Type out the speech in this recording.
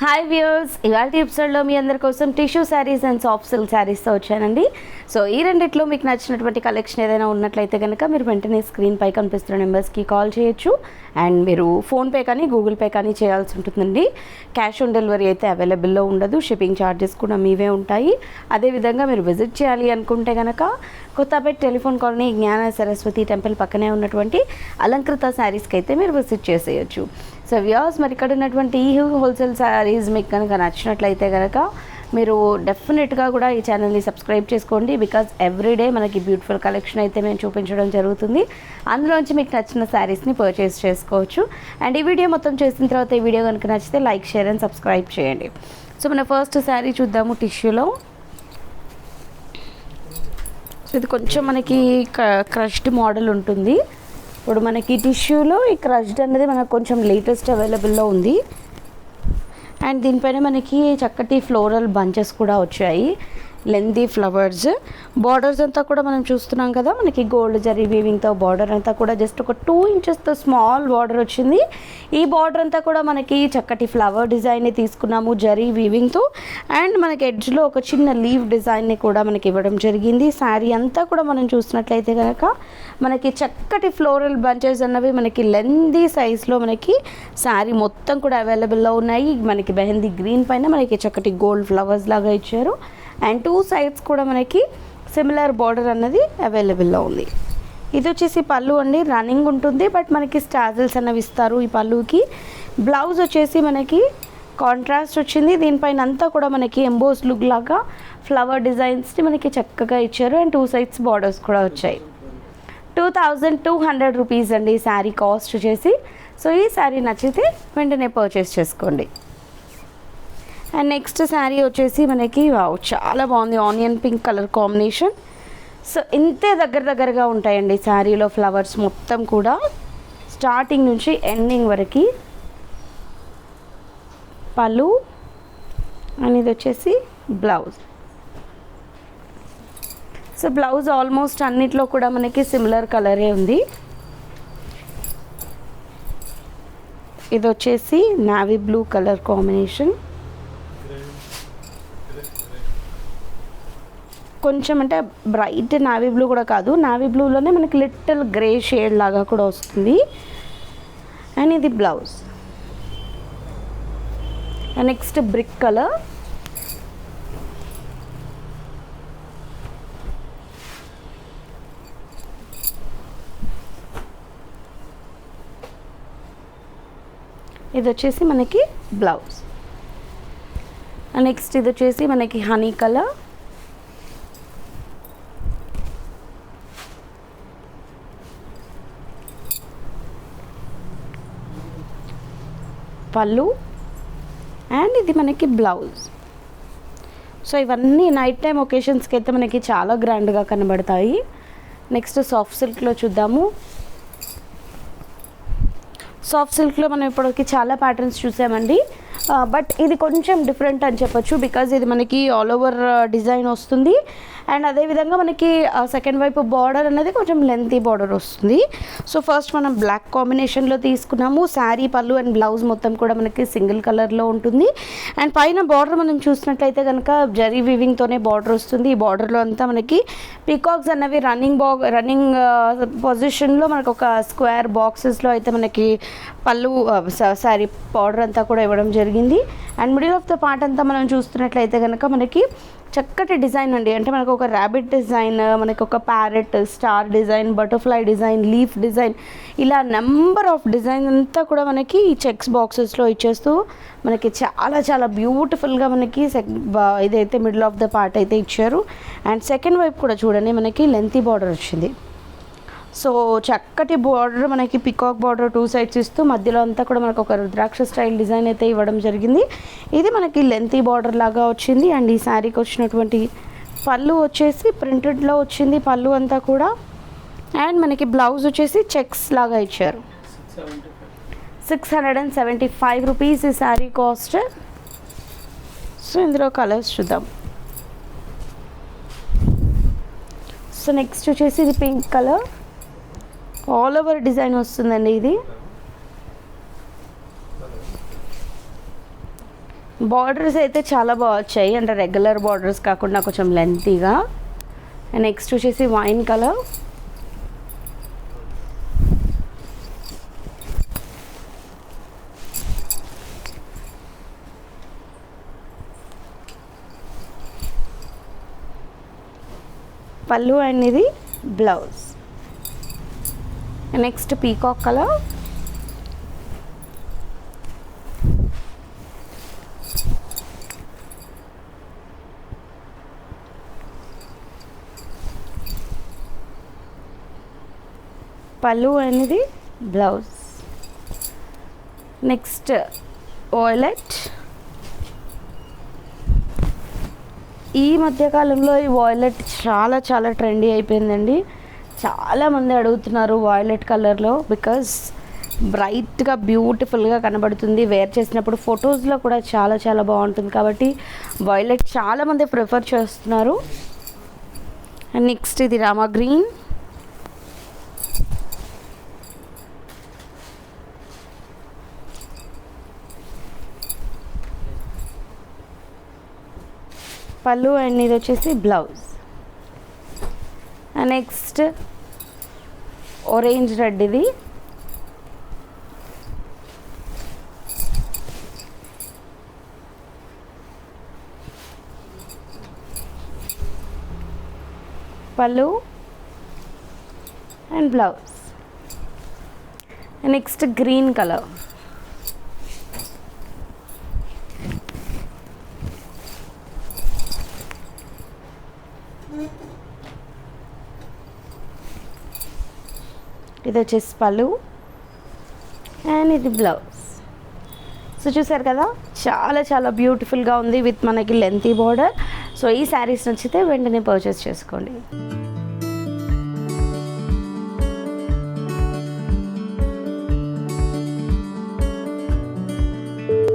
Hi viewers, ఇవాళ ఎపిసోడ్లో మీ అందరి కోసం tissue saris and soft silk శారీస్తో వచ్చానండి. సో ఈ రెండిట్లో మీకు నచ్చినటువంటి కలెక్షన్ ఏదైనా ఉన్నట్లయితే కనుక మీరు వెంటనే స్క్రీన్పై కనిపిస్తున్న నెంబర్స్కి కాల్ చేయొచ్చు. అండ్ మీరు ఫోన్పే కానీ గూగుల్ పే కానీ చేయాల్సి ఉంటుందండి. క్యాష్ ఆన్ డెలివరీ అయితే అవైలబుల్లో ఉండదు. షిప్పింగ్ ఛార్జెస్ కూడా మీవే ఉంటాయి. అదేవిధంగా మీరు విజిట్ చేయాలి అనుకుంటే కనుక కొత్తపేట టెలిఫోన్ కాలనీ జ్ఞాన సరస్వతి టెంపుల్ పక్కనే ఉన్నటువంటి అలంకృత శారీస్కి అయితే మీరు విజిట్ చేసేయచ్చు. సో వ్యూయర్స్, మరి ఇక్కడ ఉన్నటువంటి ఈ హోల్సేల్ శారీస్ మీకు కనుక నచ్చినట్లయితే కనుక మీరు డెఫినెట్గా కూడా ఈ ఛానల్ని సబ్స్క్రైబ్ చేసుకోండి. బికాజ్ ఎవ్రీడే మనకి బ్యూటిఫుల్ కలెక్షన్ అయితే మేము చూపించడం జరుగుతుంది. అందులోంచి మీకు నచ్చిన శారీస్ని పర్చేస్ చేసుకోవచ్చు. అండ్ ఈ వీడియో మొత్తం చేసిన తర్వాత ఈ వీడియో కనుక నచ్చితే లైక్, షేర్ అండ్ సబ్స్క్రైబ్ చేయండి. సో మన ఫస్ట్ శారీ చూద్దాము. టిష్యూలో సో ఇది కొంచెం మనకి క్రష్డ్ మోడల్ ఉంటుంది. ఇప్పుడు మనకి టిష్యూలో ఈ క్రష్డ్ అనేది మనకు కొంచెం లేటెస్ట్ అవైలబుల్లో ఉంది. అండ్ దీనిపైన మనకి చక్కటి ఫ్లోరల్ బంచెస్ కూడా వచ్చాయి, లెంతీ ఫ్లవర్స్. బార్డర్స్ అంతా కూడా మనం చూస్తున్నాం కదా, మనకి గోల్డ్ జరీ వీవింగ్తో బార్డర్ అంతా కూడా జస్ట్ ఒక 2 ఇంచెస్తో స్మాల్ బార్డర్ వచ్చింది. ఈ బార్డర్ అంతా కూడా మనకి చక్కటి ఫ్లవర్ డిజైన్ని తీసుకున్నాము జరీ వీవింగ్తో. అండ్ మనకి ఎడ్జ్లో ఒక చిన్న లీవ్ డిజైన్ని కూడా మనకి ఇవ్వడం జరిగింది. శారీ అంతా కూడా మనం చూసినట్లయితే కనుక మనకి చక్కటి ఫ్లోరల్ బంచెస్ అన్నవి మనకి లెంతీ సైజ్లో మనకి శారీ మొత్తం కూడా అవైలబుల్లో ఉన్నాయి. మనకి మెహందీ గ్రీన్ పైన మనకి చక్కటి గోల్డ్ ఫ్లవర్స్ లాగా ఇచ్చారు. అండ్ 2 సైడ్స్ కూడా మనకి సిమిలర్ బార్డర్ అన్నది అవైలబుల్లో ఉంది. ఇది వచ్చేసి పళ్ళు అండి, రన్నింగ్ ఉంటుంది, బట్ మనకి స్టాజిల్స్ అన్నవి ఇస్తారు ఈ పళ్ళుకి. బ్లౌజ్ వచ్చేసి మనకి కాంట్రాస్ట్ వచ్చింది. దీనిపైన అంతా కూడా మనకి ఎంబోస్ లుక్ లాగా ఫ్లవర్ డిజైన్స్ని మనకి చక్కగా ఇచ్చారు. అండ్ 2 సైడ్స్ బార్డర్స్ కూడా వచ్చాయి. 2200 రూపీస్ అండి ఈ శారీ కాస్ట్ వచ్చేసి. సో ఈ శారీ నచ్చితే వెంటనే పర్చేస్ చేసుకోండి. అండ్ నెక్స్ట్ శారీ వచ్చేసి మనకి చాలా బాగుంది, onion pink colour combination. So ఇంతే దగ్గరగా ఉంటాయండి శారీలో ఫ్లవర్స్ మొత్తం కూడా, స్టార్టింగ్ నుంచి ఎండింగ్ వరకు. పళ్ళు అండ్ ఇది వచ్చేసి బ్లౌజ్. సో బ్లౌజ్ ఆల్మోస్ట్ అన్నిట్లో కూడా మనకి సిమిలర్ కలరే ఉంది. ఇది వచ్చేసి నావీ బ్లూ కలర్ కాంబినేషన్. కొంచెం అంటే బ్రైట్ నావీ బ్లూ కూడా కాదు, నావీ బ్లూలోనే మనకి లిటిల్ గ్రే షేడ్ లాగా కూడా వస్తుంది. అండ్ ఇది blouse. And next brick colour. ఇది వచ్చేసి మనకి బ్లౌజ్. నెక్స్ట్ ఇది వచ్చేసి మనకి హనీ కలర్. పళ్ళు అండ్ ఇది మనకి బ్లౌజ్. సో ఇవన్నీ నైట్ టైం ఒకేషన్స్కి అయితే మనకి చాలా గ్రాండ్గా కనబడతాయి. నెక్స్ట్ సాఫ్ట్ సిల్క్లో చూద్దాము. సాఫ్ట్ సిల్క్లో మనం ఇప్పటికి చాలా ప్యాటర్న్స్ చూసామండి, బట్ ఇది కొంచెం డిఫరెంట్ అని చెప్పొచ్చు. బికాజ్ ఇది మనకి ఆల్ ఓవర్ డిజైన్ వస్తుంది. అండ్ అదేవిధంగా మనకి సెకండ్ వైపు బార్డర్ అనేది కొంచెం లెంతీ బార్డర్ వస్తుంది. సో ఫస్ట్ మనం బ్లాక్ కాంబినేషన్లో తీసుకున్నాము. శారీ, పళ్ళు అండ్ బ్లౌజ్ మొత్తం కూడా మనకి సింగిల్ కలర్లో ఉంటుంది. అండ్ పైన బార్డర్ మనం చూసినట్లయితే కనుక జరీ వీవింగ్తోనే బార్డర్ వస్తుంది. ఈ బార్డర్లో అంతా మనకి పీకాక్స్ అన్నవి రన్నింగ్ పొజిషన్లో మనకు ఒక స్క్వేర్ బాక్సెస్లో అయితే మనకి పళ్ళు శారీ బార్డర్ అంతా కూడా ఇవ్వడం జరిగింది. And middle of the part అంతా మనం చూస్తున్నట్లయితే కనుక మనకి చక్కటి డిజైన్ అండి. అంటే మనకు ఒక ర్యాబిట్ డిజైన్, మనకి ఒక parrot, star design, butterfly design, leaf design, ఇలా నెంబర్ ఆఫ్ డిజైన్ అంతా కూడా మనకి ఈ చెక్స్ బాక్సెస్లో ఇచ్చేస్తూ మనకి చాలా బ్యూటిఫుల్గా మనకి ఇదైతే మిడిల్ ఆఫ్ ద పార్ట్ అయితే ఇచ్చారు. అండ్ సెకండ్ వైపు కూడా చూడండి మనకి లెంతీ బార్డర్ వచ్చింది. సో చక్కటి బార్డర్ మనకి పికాక్ బార్డర్ 2 సైడ్స్ ఇస్తూ మధ్యలో అంతా కూడా మనకు ఒక రుద్రాక్ష స్టైల్ డిజైన్ అయితే ఇవ్వడం జరిగింది. ఇది మనకి లెంతీ బార్డర్ లాగా వచ్చింది. అండ్ ఈ శారీకి వచ్చినటువంటి పళ్ళు వచ్చేసి ప్రింటెడ్లో వచ్చింది పళ్ళు అంతా కూడా. అండ్ మనకి బ్లౌజ్ వచ్చేసి చెక్స్ లాగా ఇచ్చారు. 675 రూపీస్ ఈ శారీ కాస్ట్. సో ఇందులో కలర్స్ చూద్దాం. సో నెక్స్ట్ వచ్చేసి ఇది pink colour, all over design వస్తుందండి ఇది. బార్డర్స్ అయితే చాలా బాగా వచ్చాయి, అంటే రెగ్యులర్ బార్డర్స్ కాకుండా కొంచెం లెంతీగా. నెక్స్ట్ వచ్చేసి వైన్ కలర్. పళ్ళు అండ్ ఇది బ్లౌజ్. Next peacock colour. పళ్ళు అనేది బ్లౌజ్. Next violet. ఈ మధ్యకాలంలో ఈ వాయిలెట్ చాలా చాలా ట్రెండీ అయిపోయిందండి. చాలామంది అడుగుతున్నారు వాయిలెట్ కలర్లో, బికాజ్ బ్రైట్గా బ్యూటిఫుల్గా కనబడుతుంది. వేర్ చేసినప్పుడు ఫొటోస్లో కూడా చాలా చాలా బాగుంటుంది కాబట్టి వాయిలెట్ చాలామంది ప్రిఫర్ చేస్తున్నారు. అండ్ నెక్స్ట్ ఇది రామా గ్రీన్. పళ్ళు అండ్ ఇది వచ్చేసి బ్లౌజ్. Next orange red. ఇది పళ్ళు and blouse. Next green colour. ఇది వచ్చేసి పళ్ళు అండ్ ఇది బ్లౌజ్. సో చూసారు కదా, చాలా చాలా బ్యూటిఫుల్గా ఉంది విత్ మనకి లెంతీ బార్డర్. సో ఈ శారీస్ నచ్చితే వెంటనే పర్చేస్ చేసుకోండి.